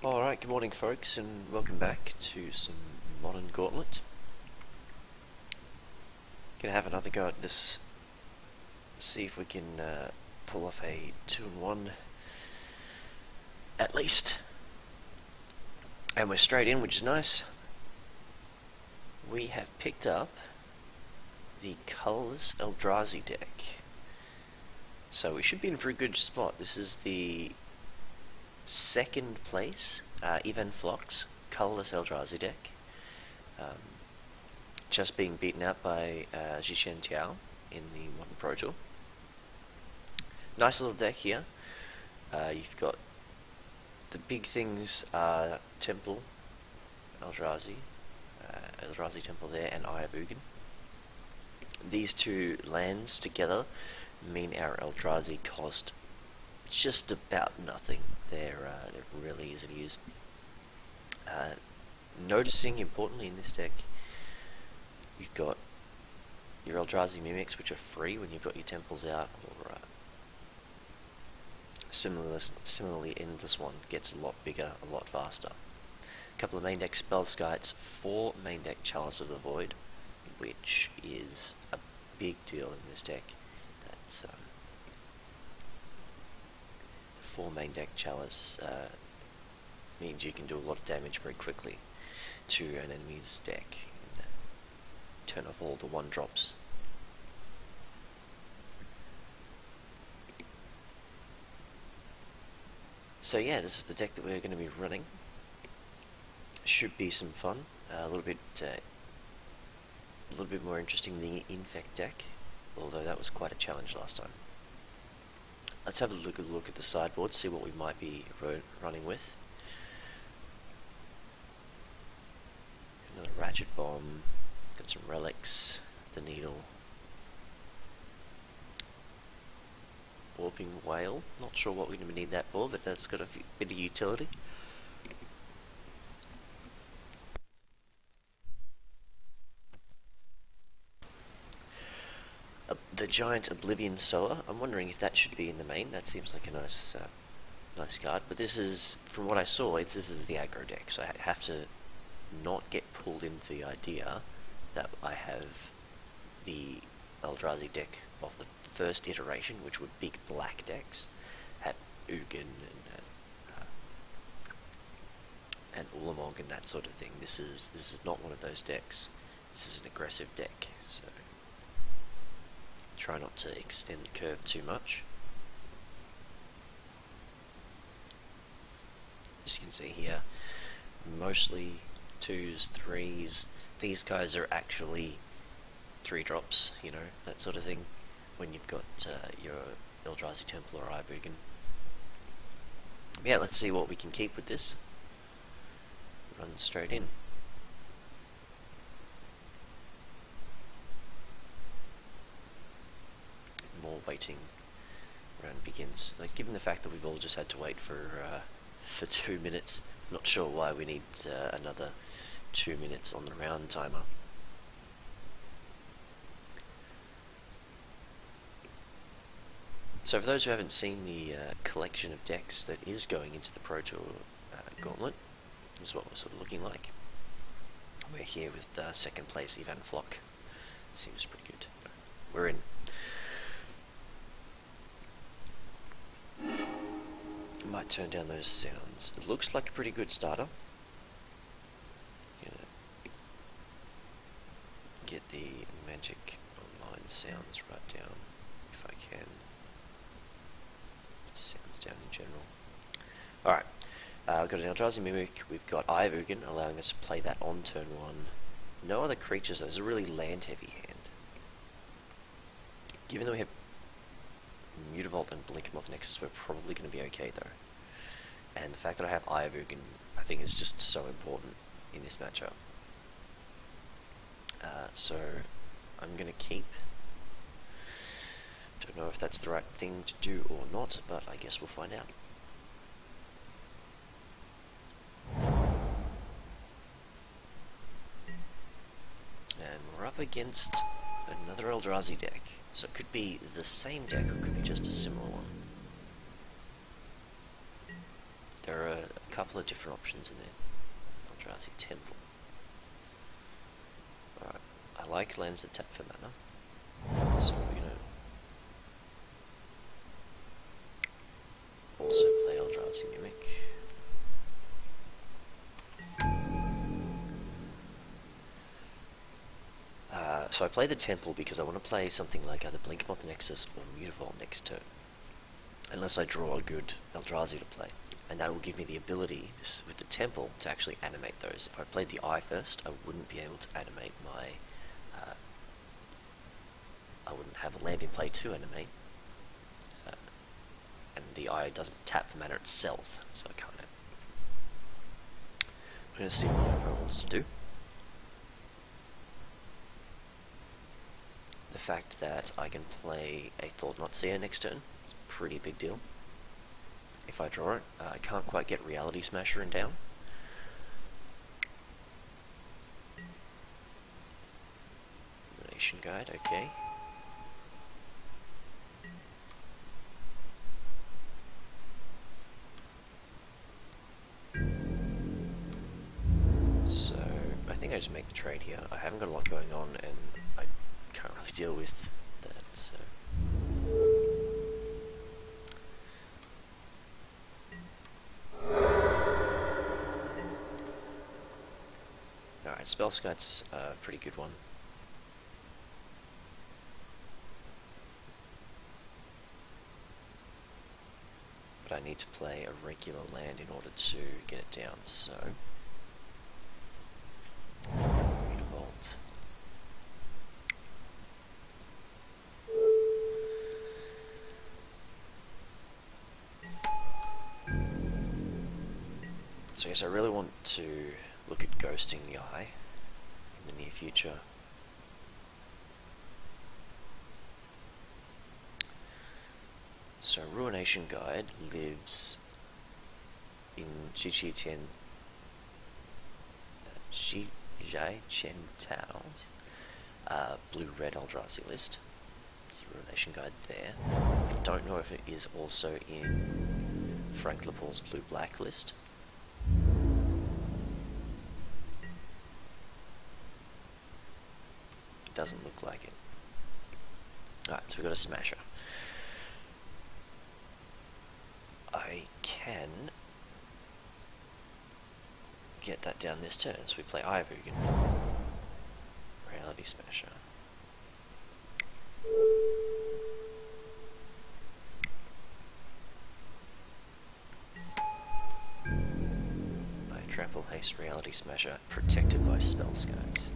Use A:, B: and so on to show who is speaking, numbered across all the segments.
A: Alright, good morning folks, and welcome back to some modern Gauntlet. Gonna have another go at this, see if we can pull off a 2-in-1 at least. And we're straight in, which is nice. We have picked up the Colourless Eldrazi Deck. So we should be in for a good spot. This is the second place Ivan Flock's Colourless Eldrazi Deck, just being beaten out by Zhishen Tiao in the Modern Pro Tour. Nice little deck here. You've got the big things are Temple, Eldrazi Temple there, and Eye of Ugin. These two lands together mean our Eldrazi cost just about nothing. They're really easy to use. Noticing importantly in this deck, you've got your Eldrazi Mimics, which are free when you've got your temples out, or similarly Endless One gets a lot bigger, a lot faster. A couple of main deck Spellskites, 4 main deck Chalice of the Void, which is a big deal in this deck. That's 4 main deck Chalice means you can do a lot of damage very quickly to an enemy's deck and turn off all the 1-drops. So yeah, this is the deck that we're going to be running. Should be some fun. A little bit more interesting than the Infect deck, although that was quite a challenge last time. Let's have a look at the sideboard, see what we might be running with. Another Ratchet Bomb, got some relics, the Needle, Warping Whale, not sure what we're going to need that for, but that's got a bit of utility. The Giant Oblivion Sower, I'm wondering if that should be in the main. That seems like a nice card, but this is, from what I saw, this is the aggro deck, so I have to not get pulled into the idea that I have the Eldrazi deck of the first iteration, which were big black decks, had Ugin and Ulamog and that sort of thing. This is not one of those decks. This is an aggressive deck, so try not to extend the curve too much. As you can see here, mostly 2s, 3s. These guys are actually 3-drops, you know, that sort of thing, when you've got your Eldrazi Temple or Eye of Ugin. Yeah, let's see what we can keep with this. Run straight in. More waiting. Round begins. Like, given the fact that we've all just had to wait for 2 minutes, I'm not sure why we need another 2 minutes on the round timer. So for those who haven't seen the collection of decks that is going into the Pro Tour Gauntlet, this is what we're sort of looking like. We're here with second place Ivan Flock. Seems pretty good. We're in. Might turn down those sounds. It looks like a pretty good starter. Gonna get the Magic Online sounds right down if I can. Sounds down in general. Alright, we've got an Eldrazi Mimic, we've got Eye of Ugin, allowing us to play that on turn 1. No other creatures though, it's a really land heavy hand. Given that we have Mutavault and Blinkmoth Nexus, we're probably going to be okay though. And the fact that I have Eye of Ugin, I think is just so important in this matchup. So I'm going to keep. Don't know if that's the right thing to do or not, but I guess we'll find out. And we're up against another Eldrazi deck. So it could be the same deck, or it could be just a similar one. There are a couple of different options in there. Eldrazi Temple. Alright, I like lands that tap for mana, so we're gonna also play Eldrazi Mimic. So I play the Temple because I want to play something like either Blinkmoth Nexus or Mutavault next turn, unless I draw a good Eldrazi to play. And that will give me the ability, with the Temple, to actually animate those. If I played the Eye first, I wouldn't be able to animate my... I wouldn't have a land in play to animate. And the Eye doesn't tap for mana itself, so I can't. I'm going to see what my opponent wants to do. The fact that I can play a Thought-Knot Seer next turn is a pretty big deal. If I draw it, I can't quite get Reality Smasher in down. Illumination Guide, okay. So, I think I just make the trade here. I haven't got a lot going on, and I can't really deal with that, so... Alright, Spell Scout's a pretty good one. But I need to play a regular land in order to get it down, so... Mutavault. So yes, I really want to look at ghosting the Eye in the near future. So Ruination Guide lives in Jai Chen Tao's blue-red Eldrazi list. There's a Ruination Guide there. I don't know if it is also in Frank Laporte's blue-black list. Doesn't look like it. Alright, so we've got a Smasher. I can get that down this turn, so we play Ivogan. Reality Smasher. I Trample Haste Reality Smasher, protected by Spell Skies.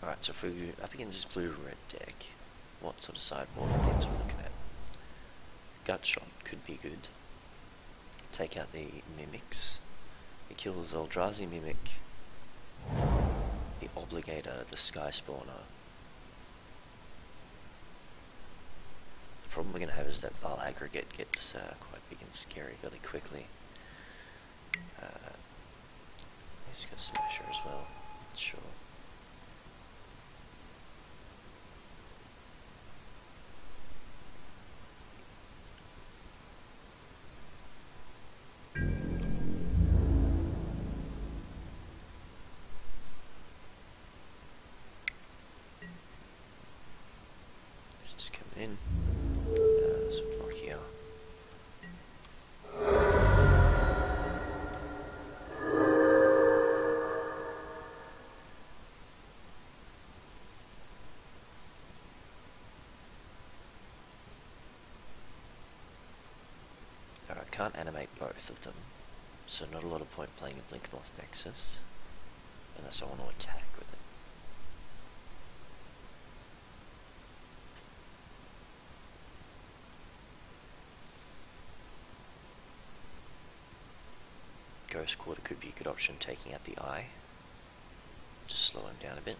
A: Alright, so if we're up against this blue-red deck, what sort of sideboard things we're looking at? Gut Shot could be good. Take out the Mimics. It kills Eldrazi Mimic, the Obligator, the Sky Spawner. The problem we're going to have is that Val Aggregate gets quite big and scary fairly quickly. He's going to Smash her as well, sure. Just coming in. So block here. Alright, I can't animate both of them, so not a lot of point playing a Blinkmoth Nexus, unless I want to attack with it. Ghost Quarter could be a good option, taking out the Eye. Just slow him down a bit.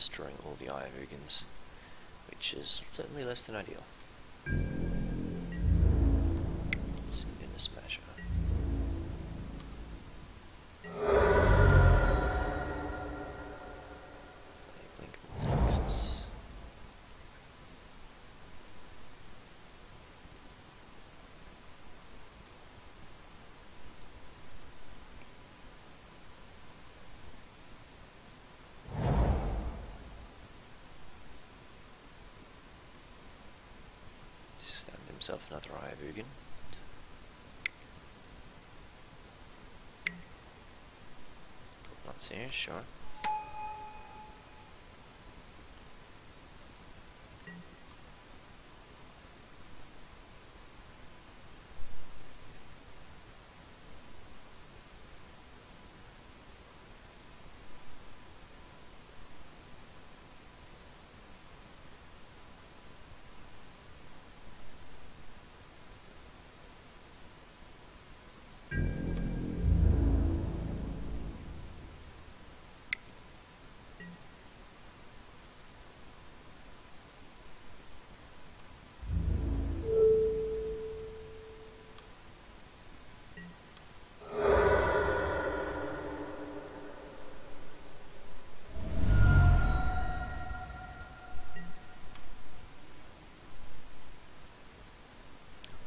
A: destroying all the Iovugans, which is certainly less than ideal. Send in a Smasher. Blink with Nexus. He's found himself another Iovugan. Not serious, sure.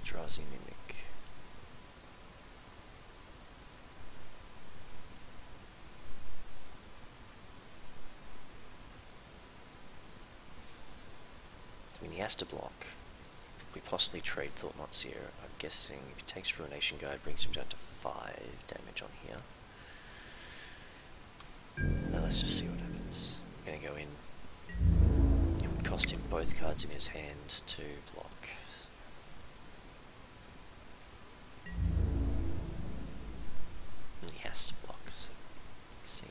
A: Eldrazi Mimic. I mean, he has to block. We possibly trade Thought Not Seer. I'm guessing if he takes Ruination Guide, brings him down to 5 damage on here. Now let's just see what happens. I'm gonna go in. It would cost him both cards in his hand to block. And he has to block, so let's see.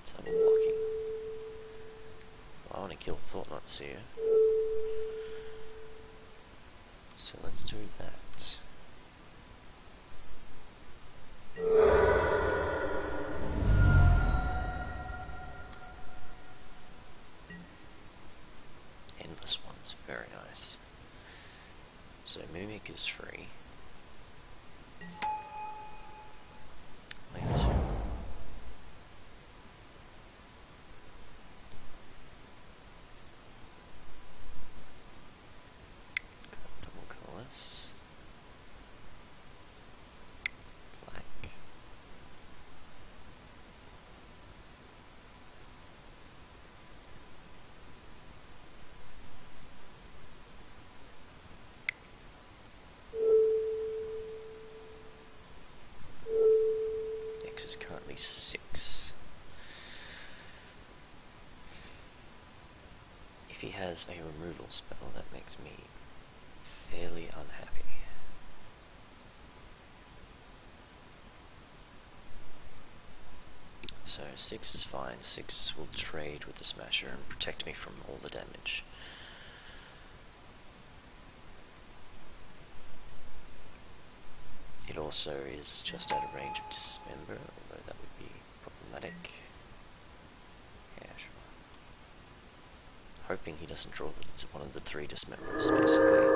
A: So I'm blocking. Well, I want to kill Thought Not Seer. So let's do that. Endless ones, very nice. So Mimic is free. Land 2. Double Colourless. Black. X is currently 6. If he has a removal spell, that makes me fairly unhappy. So 6 is fine. 6 will trade with the Smasher and protect me from all the damage. It also is just out of range of Dismember, although that would be problematic. Yeah, sure. Hoping he doesn't draw one of the 3 Dismembers, basically.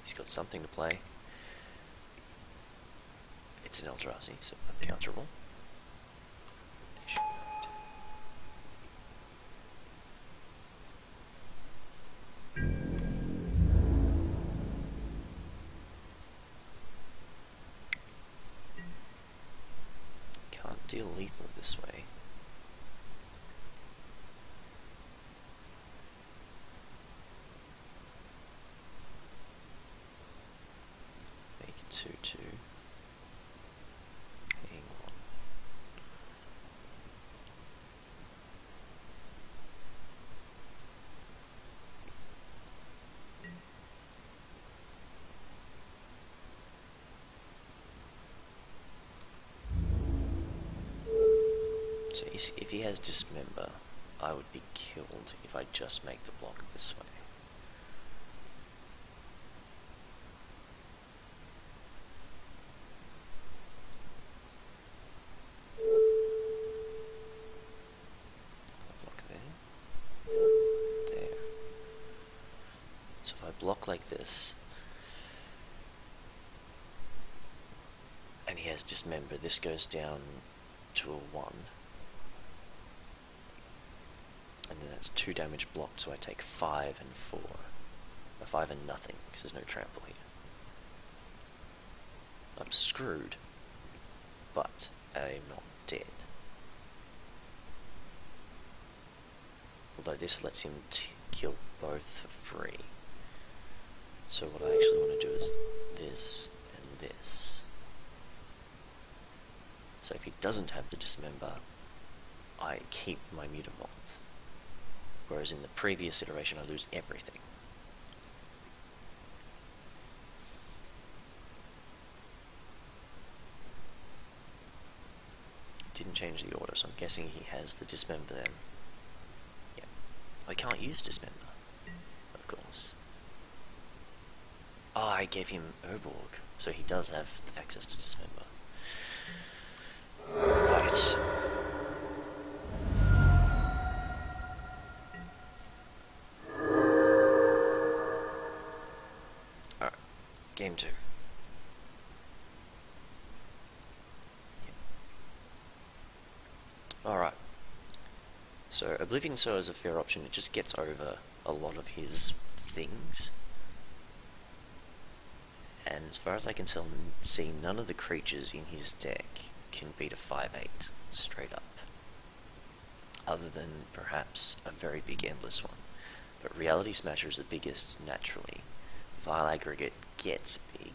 A: He's got something to play. It's an Eldrazi, so uncounterable. Can't deal lethal this way. Make it 2/2. Hang on. So if he has Dismember, I would be killed if I just make the block this way. Block there. There. So if I block like this, and he has Dismember, this goes down to a 1. And then that's 2 damage blocked, so I take 5 and 4. Or 5 and nothing, because there's no trample here. I'm screwed, but I'm not dead. Although this lets him kill both for free. So what I actually want to do is this and this. So if he doesn't have the Dismember, I keep my Mutavault. Whereas in the previous iteration I lose everything. Didn't change the order, so I'm guessing he has the Dismember then. Yeah. I can't use Dismember, of course. Oh, I gave him Urborg, so he does have access to Dismember. Right. Alright. Game 2. Alright. So, Oblivion Sower is a fair option. It just gets over a lot of his things. And as far as I can see, none of the creatures in his deck can beat a 5/8 straight up. Other than perhaps a very big Endless one. But Reality Smasher is the biggest naturally. Vile Aggregate gets big,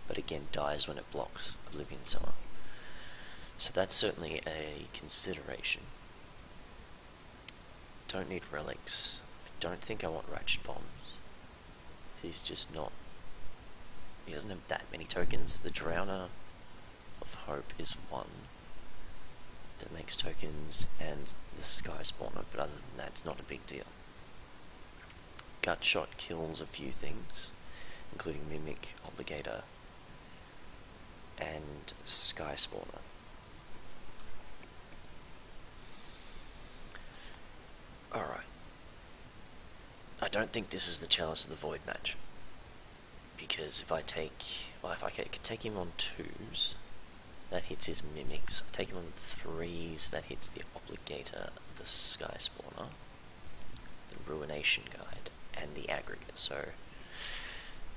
A: but again dies when it blocks Oblivion Sower. So that's certainly a consideration. Don't need relics. I don't think I want Ratchet Bombs. He's just not... He doesn't have that many tokens. The Drowner of Hope is 1 that makes tokens, and the Sky Spawner, but other than that it's not a big deal. Gut Shot kills a few things, including Mimic, Obligator, and Sky Spawner. Alright. I don't think this is the Chalice of the Void match. Because if I could take him on 2s, that hits his Mimics. I take him on 3s, that hits the Obligator, the Sky Spawner, the Ruination Guide, and the Aggregate. So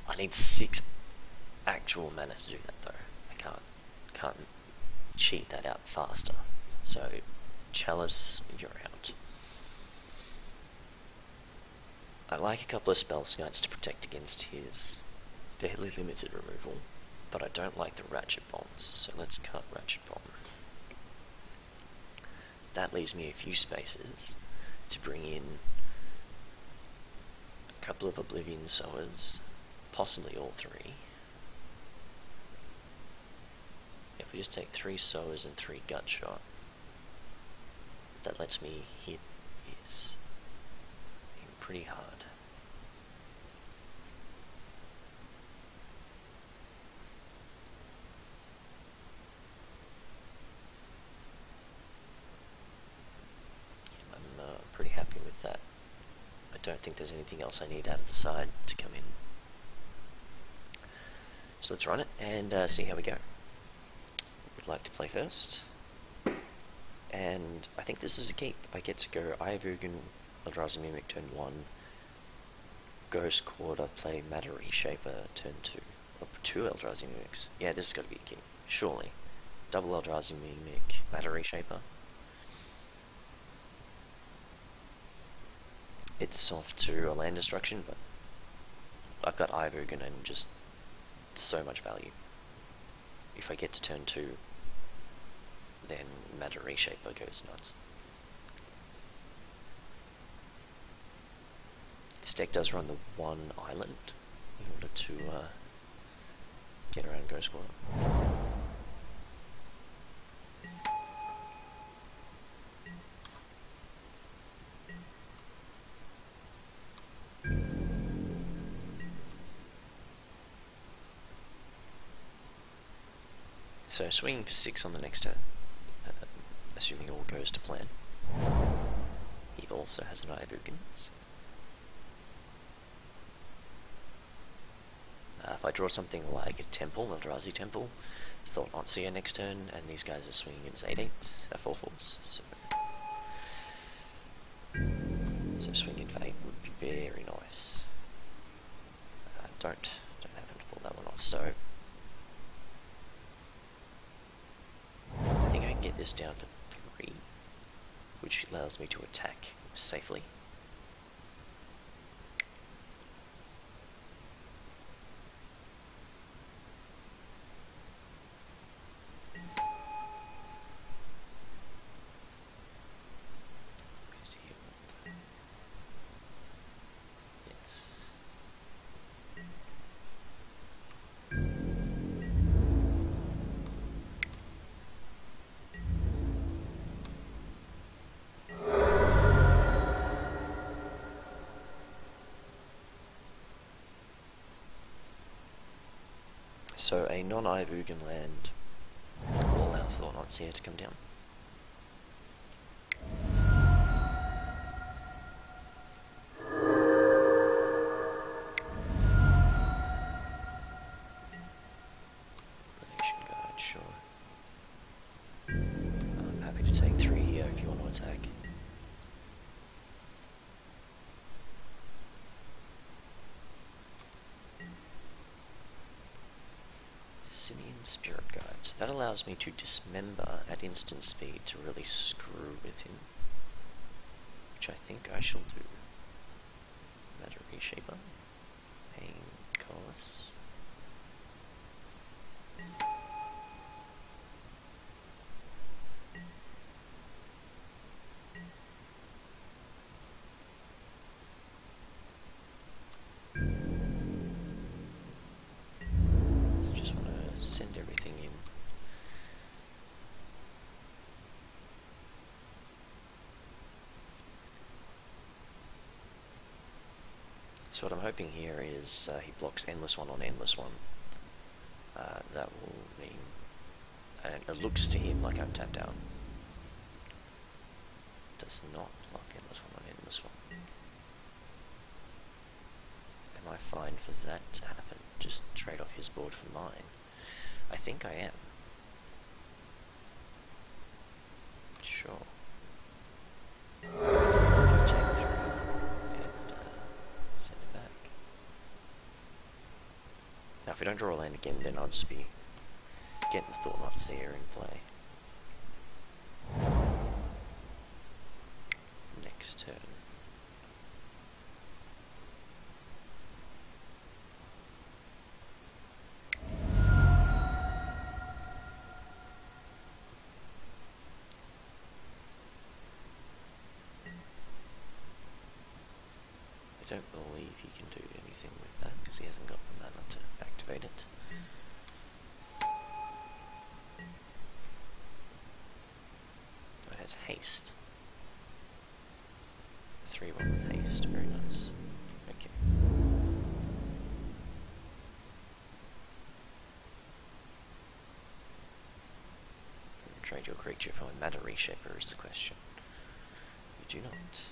A: I need 6 actual mana to do that though. I can't cheat that out faster. So Chalice, you're out. I like a couple of Spell Skites to protect against his fairly limited removal, but I don't like the Ratchet Bombs, so let's cut Ratchet Bomb. That leaves me a few spaces to bring in a couple of Oblivion Sowers, possibly all 3. If we just take 3 Sowers and 3 Gut Shot, that lets me hit his pretty hard. I'm pretty happy with that. I don't think there's anything else I need out of the side to come in. So let's run it and see how we go. Would like to play first. And I think this is a keep. I get to go Iovugan, Eldrazi Mimic turn 1, Ghost Quarter, play Matter Reshaper turn 2. Or 2 Eldrazi Mimics. Yeah, this has got to be a keep. Surely. Double Eldrazi Mimic, Matter Reshaper. It's soft to a land destruction, but I've got Iovugan and just so much value. If I get to turn 2, then Matter Reshaper goes nuts. This deck does run the 1 island in order to get around Ghost Quarter. So swinging for 6 on the next turn, assuming all goes to plan. He also has an Ibuken. So if I draw something like a Temple, Eldrazi Temple, Thought Not Seer next turn, and these guys are swinging it as 8/8s, 4/4s. So swinging for 8 would be very nice. Don't happen to pull that one off. So I think I can get this down for 3, which allows me to attack safely. Yes. So a non-Ivugan land will allow Thought Not Seer to come down. Relation Guard, sure. I'm happy to take 3 here if you want to attack. Simian Spirit Guide. So that allows me to dismember at instant speed to really screw with him. Which I think I shall do. Matter Reshaper. Pain, Colourless. Send everything in. So what I'm hoping here is he blocks Endless One on Endless One. That will mean, and it looks to him like I'm tapped out. Does not block Endless One on Endless One. Am I fine for that to happen? Just trade off his board for mine. I think I am. Sure. If you take 3 and send it back. Now if we don't draw a land again, then I'll just be getting the Thought Not Seer in play. Next turn. I don't believe he can do anything with that because he hasn't got the mana to activate it. It has haste. 3/1 with haste, very nice. Okay. Trade your creature for a Matter Reshaper is the question. You do not.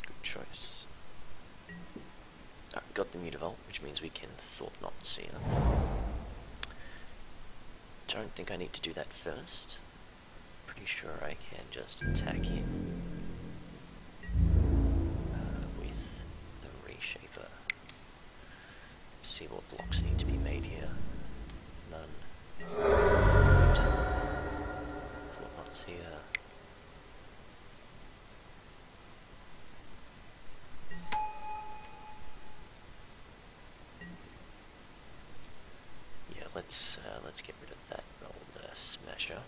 A: Good choice. Alright, got the Mutavault, which means we can Thought Not Seer. Don't think I need to do that first. Pretty sure I can just attack him with the Reshaper. See what blocks need to be made here. None. Good. Thought Not Seer. Let's get rid of that old smasher.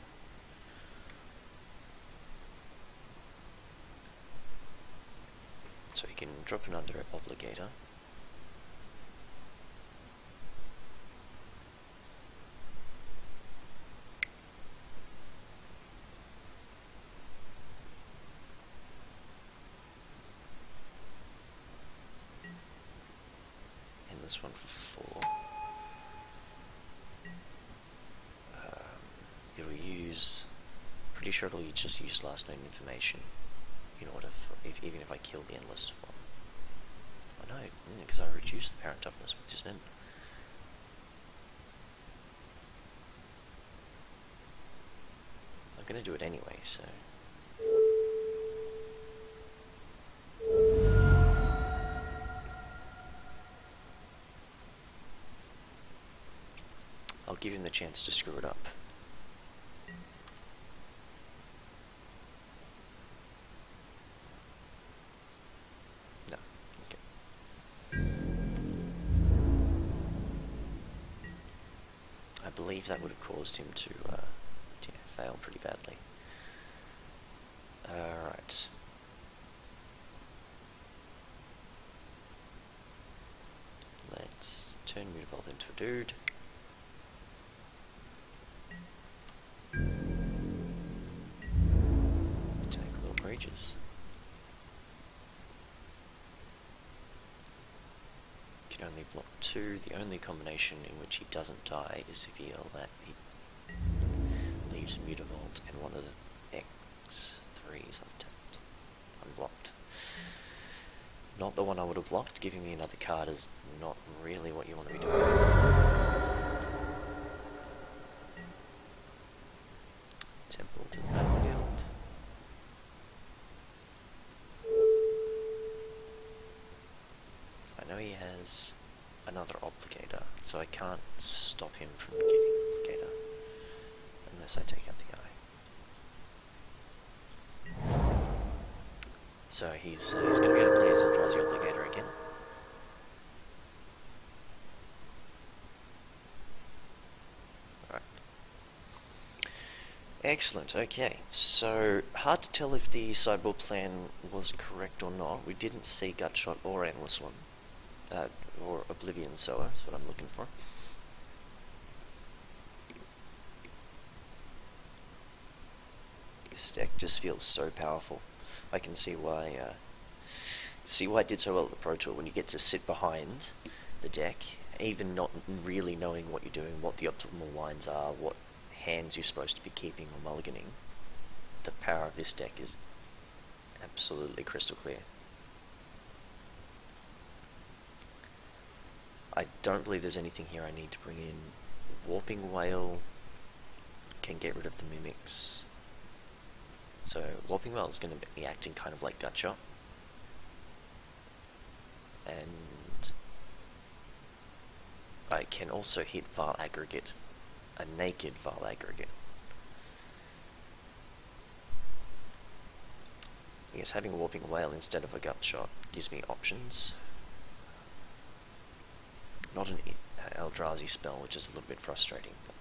A: So you can drop another Obligator. And this one for 4. it'll use, pretty sure it'll just use last known information in order for, even if I kill the endless one. Oh no, because I reduced the parent toughness with dismember. I'm gonna do it anyway, so. I'll give him the chance to screw it up. No. Okay. I believe that would have caused him to fail pretty badly. Alright. Let's turn Mutavault into a dude. Take little creatures. Can only block 2. The only combination in which he doesn't die is if he leaves Mutavault and one of the X3s untapped. Unblocked. Not the one I would have blocked. Giving me another card is not really what you want to be doing. Temple to the battlefield. So I know he has another Obligator, so I can't stop him from getting Obligator unless I take out the eye. So he's going to be able to play his Eldrazi Obligator again. Alright. Excellent, okay. So, hard to tell if the sideboard plan was correct or not. We didn't see Gutshot or Endless One. Or Oblivion Sower, is what I'm looking for. This deck just feels so powerful. I can see why it did so well at the Pro Tour. When you get to sit behind the deck, even not really knowing what you're doing, what the optimal lines are, what hands you're supposed to be keeping or mulliganing, the power of this deck is absolutely crystal clear. I don't believe there's anything here I need to bring in. Warping Whale can get rid of the mimics. So Warping Whale is going to be acting kind of like Gutshot. And I can also hit Vile Aggregate, a naked Vile Aggregate. I guess having a Warping Whale instead of a Gutshot gives me options. Not an Eldrazi spell, which is a little bit frustrating. But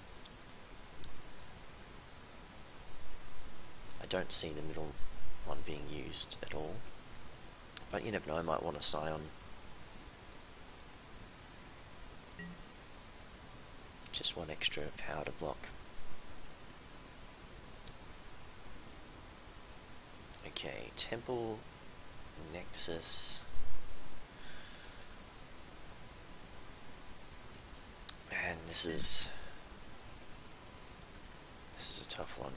A: I don't see the middle one being used at all. But you never know, I might want a Scion. Just one extra power to block. Okay, Temple, Nexus. Man, this is a tough one.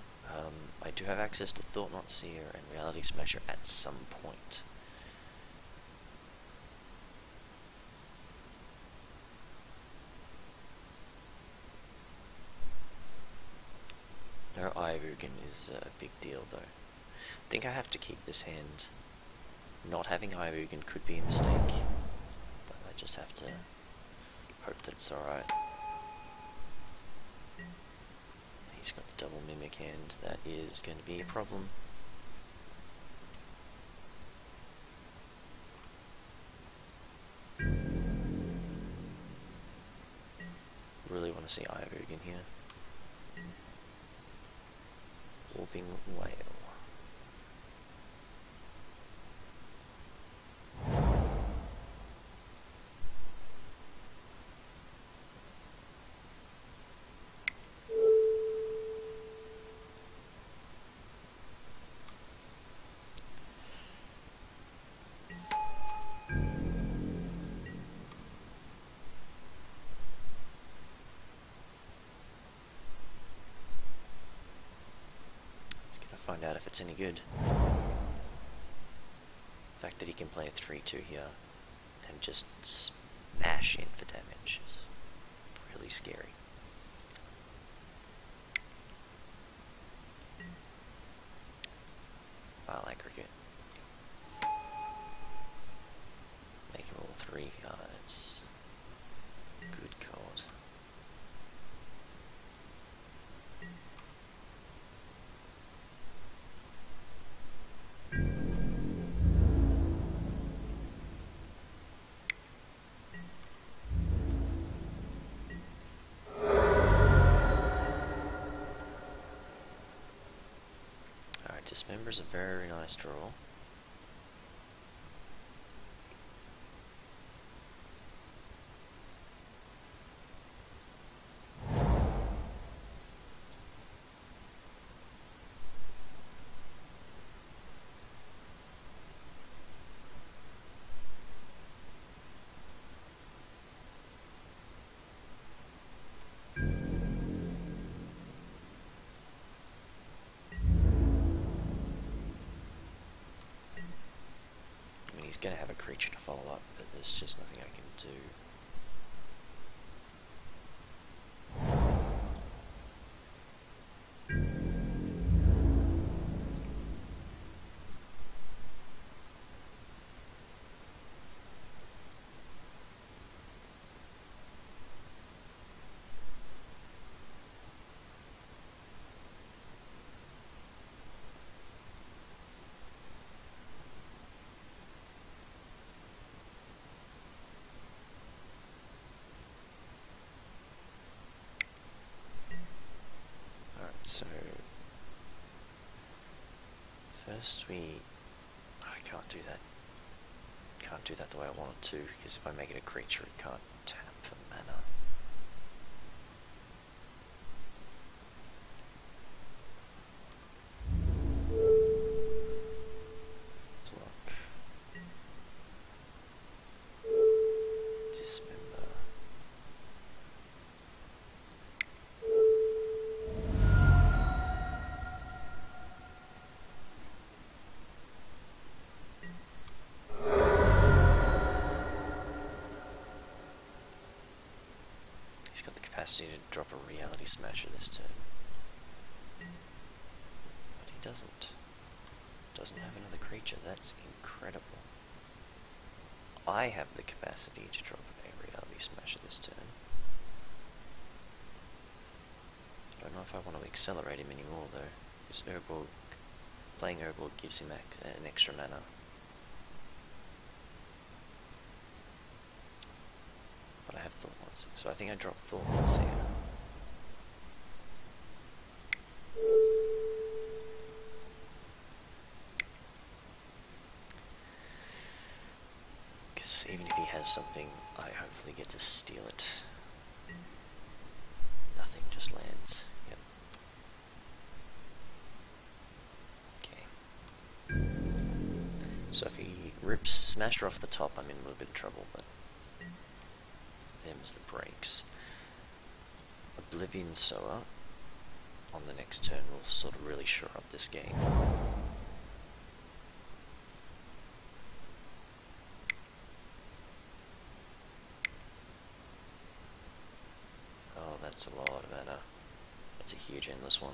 A: I do have access to Thought-Knot Seer and Reality Smasher at some point. No Ivugin is a big deal though. I think I have to keep this hand. Not having Ivugin could be a mistake, but I just have to hope that it's alright. He's got the double Mimic hand. That is going to be a problem. Really want to see Ivugin here. Warping Whale. find out if it's any good. The fact that he can play a 3-2 here and just smash in for damage is really scary. File aggregate. Make him all 3-5s. Good card. Alright, Dismember's a very nice draw. He's going to have a creature to follow up, but there's just nothing I can do. So, first I can't do that. Can't do that the way I want it to, because if I make it a creature, it can't tap for mana. Block. Dismember. He's got the capacity to drop a Reality Smasher this turn. But he doesn't. Doesn't have another creature. That's incredible. I have the capacity to drop a Reality Smasher this turn. I don't know if I want to accelerate him anymore though, because playing Urborg gives him an extra mana. But I have Thoughtless, so I think I drop Thoughtless here. Because even if he has something, I hopefully get to steal it. Nothing, just lands. Yep. Okay. So if he rips Smasher off the top, I'm in a little bit of trouble, but them's the breaks. Oblivion Sower on the next turn will sort of really shore up this game. Oh, that's a lot of mana. That's a huge endless one.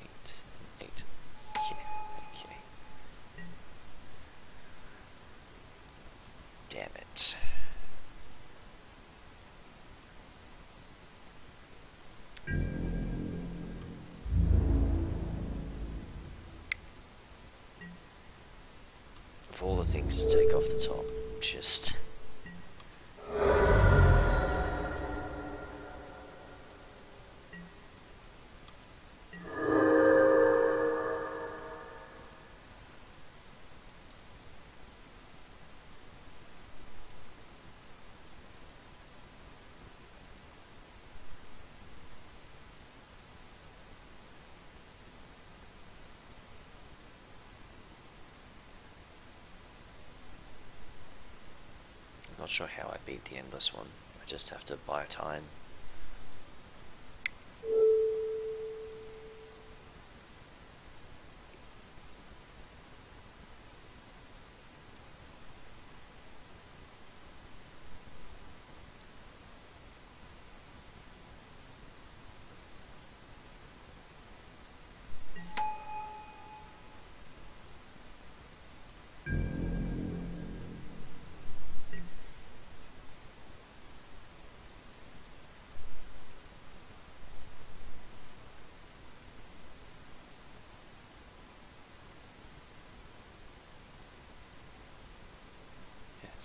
A: Eight. Okay. Damn it. Of all the things to take off the top, just... Not sure how I beat the endless one. I just have to buy time.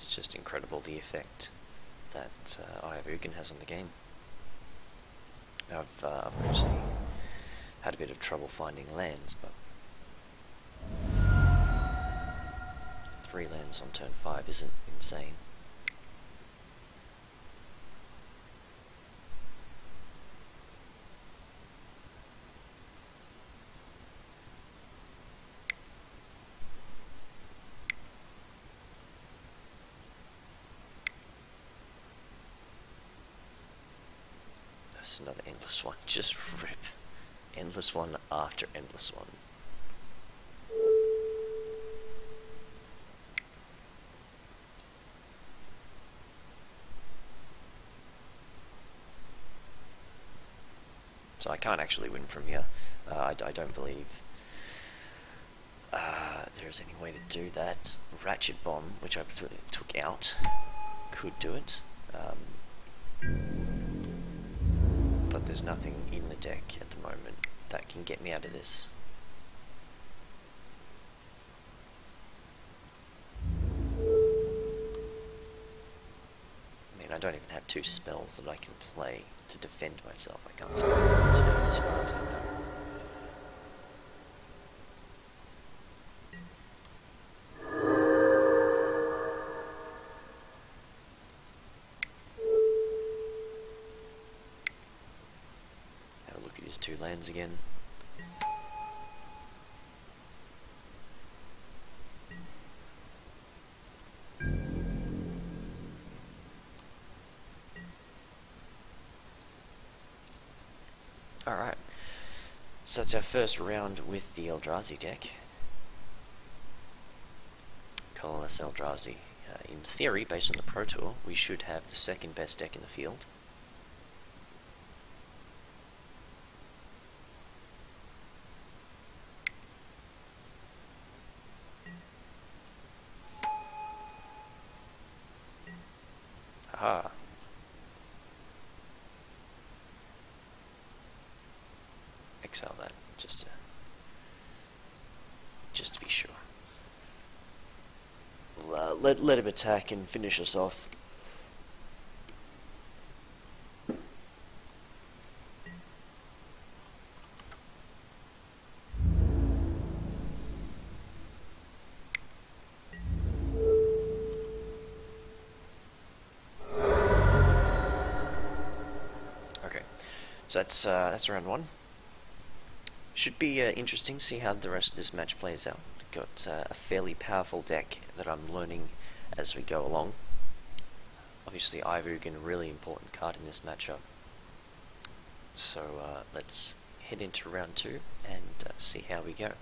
A: It's just incredible the effect that Iovugan has on the game. I've obviously had a bit of trouble finding lands, but 3 lands on turn 5 isn't insane. That's another endless one. Just rip. Endless one after endless one. So I can't actually win from here. I don't believe there's any way to do that. Ratchet Bomb, which I took out, could do it. But there's nothing in the deck at the moment that can get me out of this. I mean, I don't even have 2 spells that I can play to defend myself. I can't say turn as far as I know. Have a look at his 2 lands again. Alright, so that's our first round with the Eldrazi deck. Colourless Eldrazi. In theory, based on the Pro Tour, we should have the 2nd best deck in the field. Aha. Exile that, just to be sure. Let him attack and finish us off. Okay, so that's round 1. Should be interesting to see how the rest of this match plays out. Got a fairly powerful deck that I'm learning as we go along. Obviously, Iovugan, a really important card in this matchup. So let's head into round 2 and see how we go.